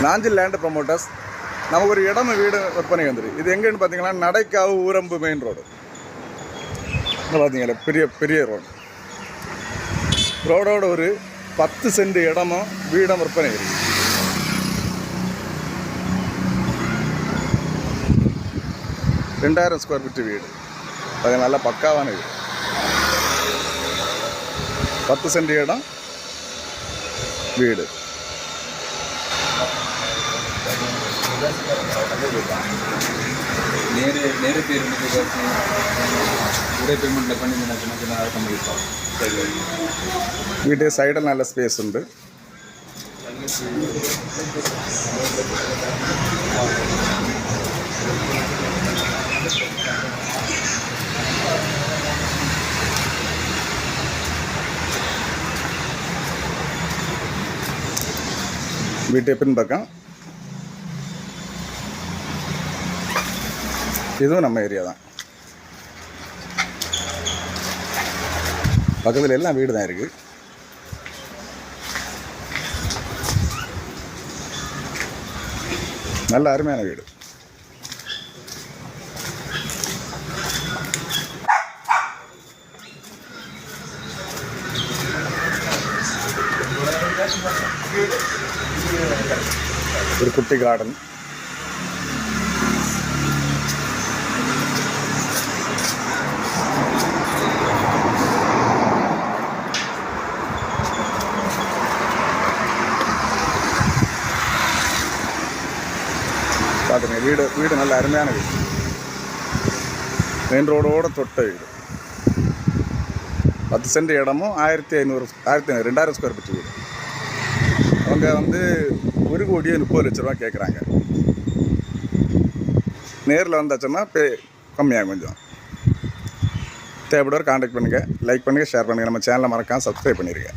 Nanjil land promoters. நமக்கு ஒரு இடம் வீடு விற்பனை வந்துருக்கு. இது எங்கேன்னு பார்த்தீங்கன்னா நடைக்காவு ஊரம்பு மெயின் ரோடு. பார்த்தீங்களா பெரிய பெரிய ரோடோட ஒரு 10 சென்ட் இடமும் வீடும் விற்பனை இருக்கு. $2000 ஸ்கொயர் ஃபீட் வீடு. அது நல்ல பக்காவான வீடு. 10 சென்ட் இடம் வீடு. நேர பேமெண்ட் உடைய பேமெண்ட்டில் பண்ணி கம்ப்ளீட் വീട്ടിൽ സൈഡിൽ നല്ല സ്പേസ് ഉണ്ട്. வீட்டை பின்பக்கம் இதுவும் நம்ம ஏரியா தான். பக்கத்தில் எல்லாம் வீடு தான் இருக்குது. நல்ல அருமையான வீடு. ஒரு குட்டி கார்டன். பார்த்துங்க வீடு நல்ல அருமையான வீடு. மெயின் ரோடோடு தொட்ட வீடு. 10 சென்ட் இடமும் 1500 ஸ்கொயர் ஃபீட் வீடு. அவங்க வந்து 1,30,00,000 ரூபா கேட்குறாங்க. நேரில் வந்தாச்சுன்னா கம்மியாகும் கொஞ்சம். தேவைப்படுற கான்டாக்ட் பண்ணுங்கள். லைக் பண்ணுங்கள், ஷேர் பண்ணுங்கள். நம்ம சேனலை மறக்காம சப்ஸ்கிரைப் பண்ணிடுங்க.